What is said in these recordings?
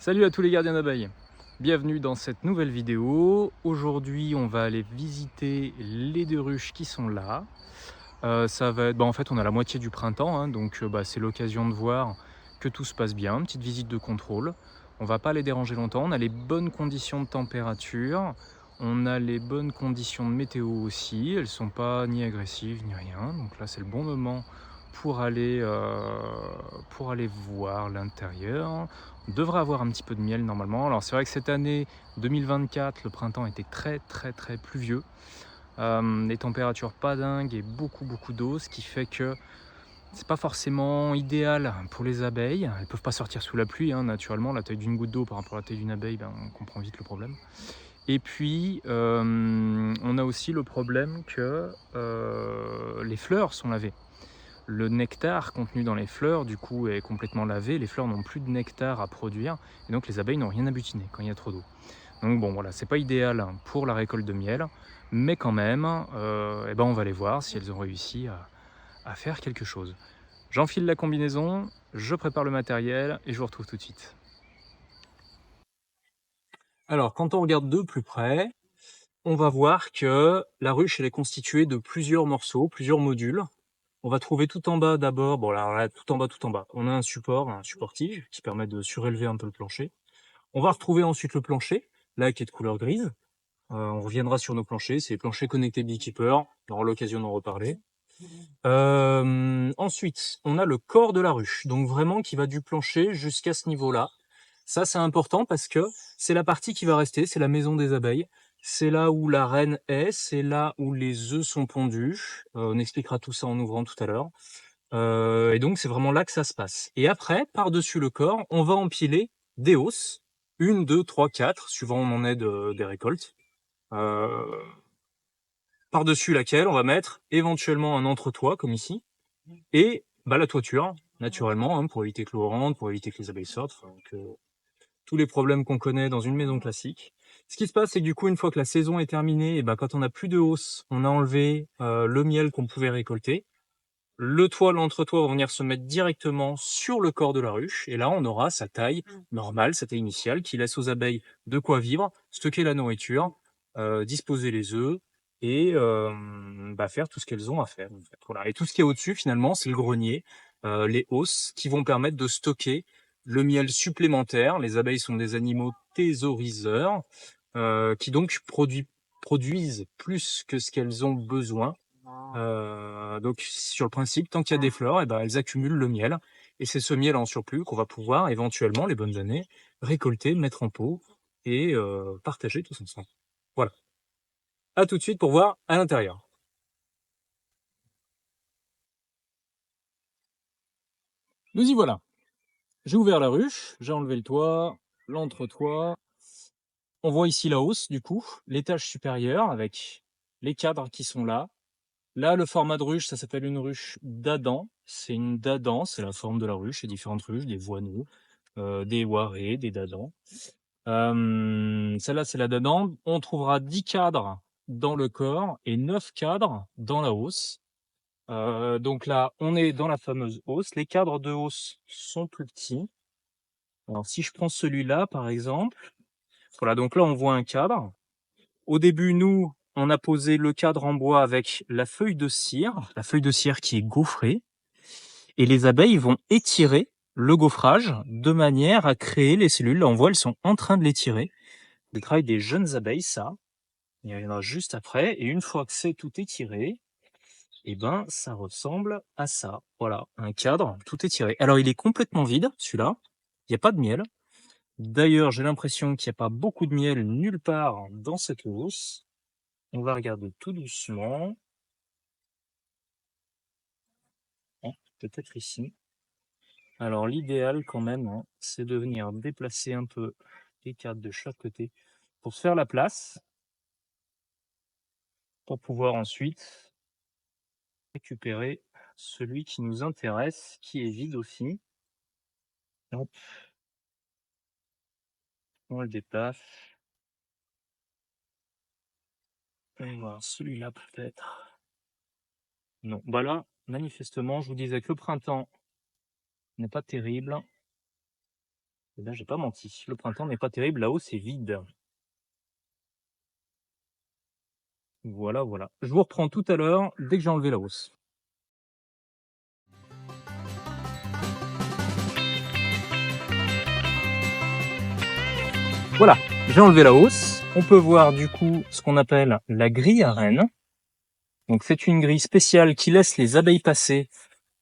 Salut à tous les gardiens d'abeilles, bienvenue dans cette nouvelle vidéo. Aujourd'hui on va aller visiter les deux ruches qui sont là. Ça va être, en fait on a la moitié du printemps, hein, donc c'est l'occasion de voir que tout se passe bien, petite visite de contrôle. On va pas les déranger longtemps, on a les bonnes conditions de température, on a les bonnes conditions de météo aussi, elles sont pas ni agressives ni rien, donc là c'est le bon moment pour aller voir l'intérieur. On devrait avoir un petit peu de miel normalement. Alors c'est vrai que cette année 2024, le printemps était très pluvieux. Les températures pas dingues et beaucoup d'eau, ce qui fait que c'est pas forcément idéal pour les abeilles. Elles peuvent pas sortir sous la pluie, hein, naturellement. La taille d'une goutte d'eau par rapport à la taille d'une abeille, on comprend vite le problème. Et puis, on a aussi le problème que les fleurs sont lavées. Le nectar contenu dans les fleurs, du coup, est complètement lavé. Les fleurs n'ont plus de nectar à produire. Et donc, les abeilles n'ont rien à butiner quand il y a trop d'eau. Donc bon, voilà, c'est pas idéal pour la récolte de miel. Mais quand même, on va aller voir si elles ont réussi à faire quelque chose. J'enfile la combinaison, je prépare le matériel et je vous retrouve tout de suite. Alors, quand on regarde de plus près, on va voir que la ruche elle est constituée de plusieurs morceaux, plusieurs modules. On va trouver tout en bas d'abord, bon là, tout en bas, on a un support, un support-tige qui permet de surélever un peu le plancher. On va retrouver ensuite le plancher, là qui est de couleur grise. On reviendra sur nos planchers, c'est les planchers connectés Beekeeper, on aura l'occasion d'en reparler. Ensuite, on a le corps de la ruche, donc vraiment qui va du plancher jusqu'à ce niveau-là. Ça, c'est important parce que c'est la partie qui va rester, c'est la maison des abeilles. C'est là où la reine est, c'est là où les œufs sont pondus. On expliquera tout ça en ouvrant tout à l'heure. Et donc, c'est vraiment là que ça se passe. Et après, par-dessus le corps, on va empiler des hausses. 1, 2, 3, 4, suivant où on en est des récoltes. Par-dessus laquelle on va mettre éventuellement un entretoit, comme ici, et la toiture, naturellement, hein, pour éviter que l'eau rentre, pour éviter que les abeilles sortent, donc, tous les problèmes qu'on connaît dans une maison classique. Ce qui se passe, c'est que du coup, une fois que la saison est terminée, et quand on n'a plus de hausse, on a enlevé le miel qu'on pouvait récolter. Le toit, l'entretoit va venir se mettre directement sur le corps de la ruche, et là, on aura sa taille normale, sa taille initiale, qui laisse aux abeilles de quoi vivre, stocker la nourriture, disposer les œufs, et faire tout ce qu'elles ont à faire. En fait. Voilà. Et tout ce qui est au-dessus, finalement, c'est le grenier, les hausses, qui vont permettre de stocker le miel supplémentaire. Les abeilles sont des animaux thésauriseurs, qui donc produisent plus que ce qu'elles ont besoin. Donc sur le principe, tant qu'il y a des fleurs, elles accumulent le miel. Et c'est ce miel en surplus qu'on va pouvoir éventuellement, les bonnes années, récolter, mettre en pot et partager tous ensemble. Voilà. À tout de suite pour voir à l'intérieur. Nous y voilà. J'ai ouvert la ruche, j'ai enlevé le toit, l'entretoit. On voit ici la hausse, du coup, l'étage supérieur avec les cadres qui sont là. Là, le format de ruche, ça s'appelle une ruche d'Adam. C'est une dadan, c'est la forme de la ruche, c'est différentes ruches, des voineaux, des Warés, des dadans. Celle-là, c'est la dadan. On trouvera 10 cadres dans le corps et 9 cadres dans la hausse. Donc là, on est dans la fameuse hausse. Les cadres de hausse sont plus petits. Alors, si je prends celui-là, par exemple, voilà, donc là, on voit un cadre. Au début, nous, on a posé le cadre en bois avec la feuille de cire qui est gaufrée. Et les abeilles vont étirer le gaufrage de manière à créer les cellules. Là, on voit, elles sont en train de l'étirer. Le travail des jeunes abeilles, ça. Il y en a juste après. Et une fois que c'est tout étiré, ça ressemble à ça. Voilà, un cadre tout étiré. Alors, il est complètement vide, celui-là. Il n'y a pas de miel. D'ailleurs, j'ai l'impression qu'il n'y a pas beaucoup de miel nulle part dans cette housse. On va regarder tout doucement. Oh, peut-être ici. Alors, l'idéal quand même, hein, c'est de venir déplacer un peu les cadres de chaque côté pour se faire la place, pour pouvoir ensuite récupérer celui qui nous intéresse, qui est vide aussi. Hop, on le déplace. On va voir celui-là peut-être. Non, là, manifestement, je vous disais que le printemps n'est pas terrible. Et là, j'ai pas menti. Le printemps n'est pas terrible. Là-haut, c'est vide. Voilà, voilà. Je vous reprends tout à l'heure dès que j'ai enlevé la hausse. Voilà, j'ai enlevé la hausse. On peut voir du coup ce qu'on appelle la grille à reine. Donc c'est une grille spéciale qui laisse les abeilles passer,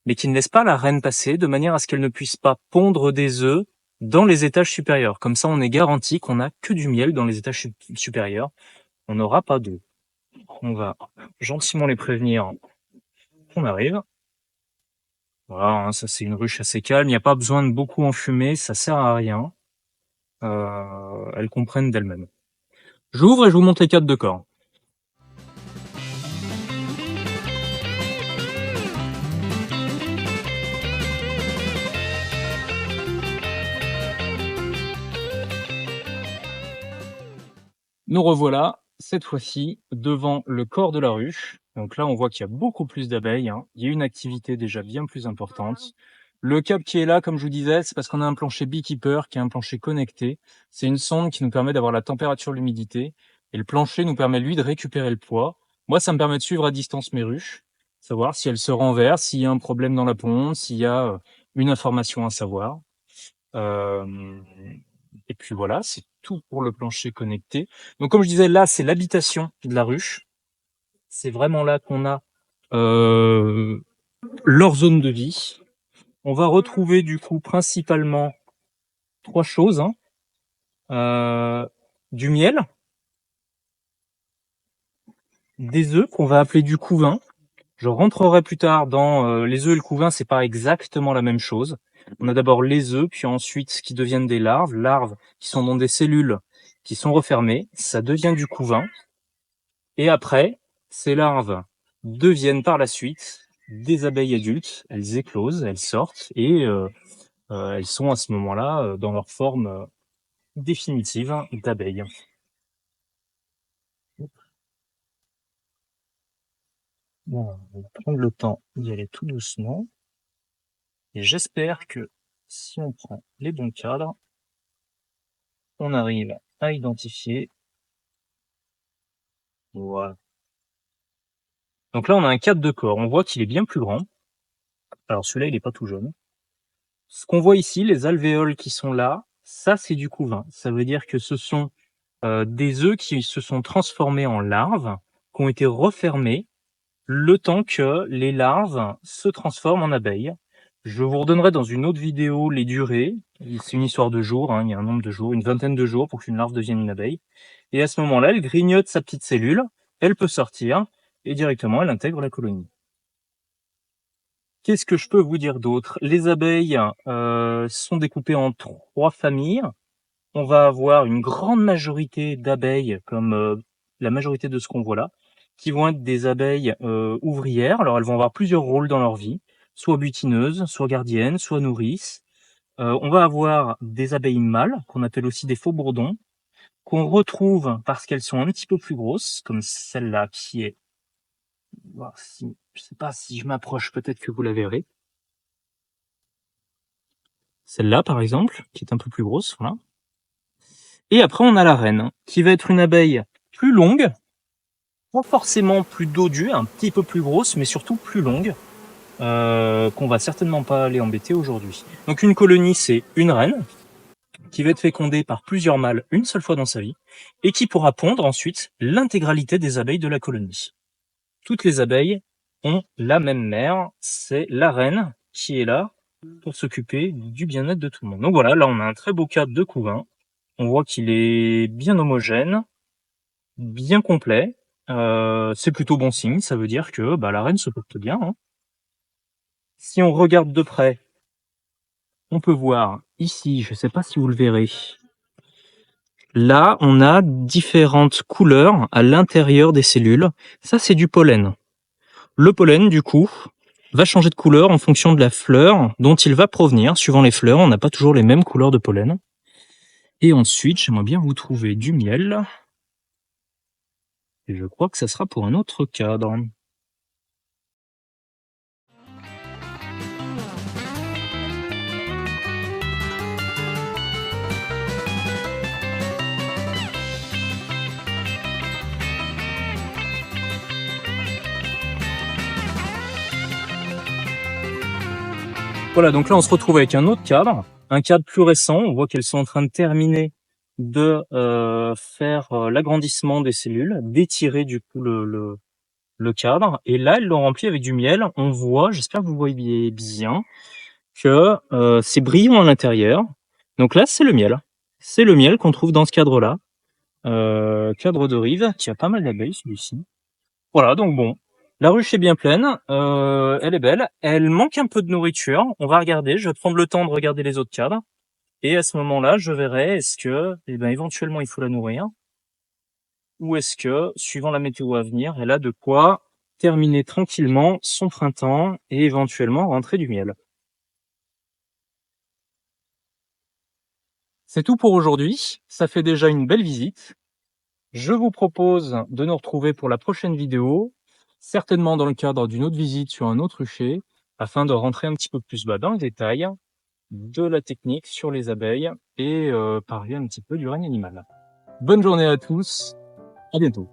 mais qui ne laisse pas la reine passer, de manière à ce qu'elle ne puisse pas pondre des œufs dans les étages supérieurs. Comme ça, on est garanti qu'on n'a que du miel dans les étages supérieurs. On n'aura pas d'œufs. On va gentiment les prévenir qu'on arrive. Voilà, hein, ça c'est une ruche assez calme. Il n'y a pas besoin de beaucoup enfumer, ça sert à rien. Elles comprennent d'elles-mêmes. J'ouvre et je vous montre les cadres de corps. Nous revoilà, cette fois-ci, devant le corps de la ruche. Donc là, on voit qu'il y a beaucoup plus d'abeilles, hein. Il y a une activité déjà bien plus importante. Le câble qui est là, comme je vous disais, c'est parce qu'on a un plancher Beekeeper, qui est un plancher connecté. C'est une sonde qui nous permet d'avoir la température, l'humidité. Et le plancher nous permet, lui, de récupérer le poids. Moi, ça me permet de suivre à distance mes ruches, savoir si elles se renversent, s'il y a un problème dans la ponte, s'il y a une information à savoir. Et puis voilà, c'est tout pour le plancher connecté. Donc comme je disais, là, c'est l'habitation de la ruche. C'est vraiment là qu'on a leur zone de vie. On va retrouver du coup principalement 3 choses. Du miel, des œufs qu'on va appeler du couvain. Je rentrerai plus tard dans les œufs et le couvain, c'est pas exactement la même chose. On a d'abord les œufs, puis ensuite ce qui deviennent des larves qui sont dans des cellules qui sont refermées, ça devient du couvain. Et après, ces larves deviennent par la suite des abeilles adultes, elles éclosent, elles sortent et elles sont à ce moment-là dans leur forme définitive d'abeilles. Bon, on va prendre le temps d'y aller tout doucement. Et j'espère que si on prend les bons cadres, on arrive à identifier. Voilà. Donc là, on a un cadre de corps. On voit qu'il est bien plus grand. Alors celui-là, il n'est pas tout jaune. Ce qu'on voit ici, les alvéoles qui sont là, ça, c'est du couvain. Ça veut dire que ce sont des œufs qui se sont transformés en larves, qui ont été refermés le temps que les larves se transforment en abeilles. Je vous redonnerai dans une autre vidéo les durées. C'est une histoire de jours, hein, il y a un nombre de jours, une vingtaine de jours pour qu'une larve devienne une abeille. Et à ce moment-là, elle grignote sa petite cellule, elle peut sortir, et directement, elle intègre la colonie. Qu'est-ce que je peux vous dire d'autre? Les abeilles sont découpées en 3 familles. On va avoir une grande majorité d'abeilles, comme la majorité de ce qu'on voit là, qui vont être des abeilles ouvrières. Alors elles vont avoir plusieurs rôles dans leur vie, soit butineuses, soit gardiennes, soit nourrices. On va avoir des abeilles mâles, qu'on appelle aussi des faux bourdons, qu'on retrouve parce qu'elles sont un petit peu plus grosses, comme celle-là qui est... Je sais pas si je m'approche, peut-être que vous la verrez. Celle-là, par exemple, qui est un peu plus grosse, voilà. Et après, on a la reine, qui va être une abeille plus longue, pas forcément plus dodue, un petit peu plus grosse, mais surtout plus longue, qu'on va certainement pas aller embêter aujourd'hui. Donc une colonie, c'est une reine, qui va être fécondée par plusieurs mâles une seule fois dans sa vie, et qui pourra pondre ensuite l'intégralité des abeilles de la colonie. Toutes les abeilles ont la même mère, c'est la reine qui est là pour s'occuper du bien-être de tout le monde. Donc voilà, là on a un très beau cadre de couvain. On voit qu'il est bien homogène, bien complet. C'est plutôt bon signe, ça veut dire que la reine se porte bien. Hein. Si on regarde de près, on peut voir ici, je ne sais pas si vous le verrez, là on a différentes couleurs à l'intérieur des cellules. Ça c'est du pollen. Le pollen du coup va changer de couleur en fonction de la fleur dont il va provenir. Suivant les fleurs, on n'a pas toujours les mêmes couleurs de pollen. Et ensuite, j'aimerais bien vous trouver du miel. Et je crois que ça sera pour un autre cadre. Voilà, donc là on se retrouve avec un autre cadre, un cadre plus récent. On voit qu'elles sont en train de terminer de faire l'agrandissement des cellules, d'étirer du coup le cadre. Et là, elles l'ont rempli avec du miel. On voit, j'espère que vous voyez bien, que c'est brillant à l'intérieur. Donc là, c'est le miel. C'est le miel qu'on trouve dans ce cadre-là. Cadre de rive, qui a pas mal d'abeilles celui-ci. Voilà, donc bon, la ruche est bien pleine, elle est belle, elle manque un peu de nourriture. On va regarder, je vais prendre le temps de regarder les autres cadres, et à ce moment-là, je verrai est-ce que, éventuellement, il faut la nourrir, ou est-ce que, suivant la météo à venir, elle a de quoi terminer tranquillement son printemps et éventuellement rentrer du miel. C'est tout pour aujourd'hui, ça fait déjà une belle visite. Je vous propose de nous retrouver pour la prochaine vidéo, certainement dans le cadre d'une autre visite sur un autre rucher, afin de rentrer un petit peu plus dans le détail de la technique sur les abeilles et parler un petit peu du règne animal. Bonne journée à tous, à bientôt.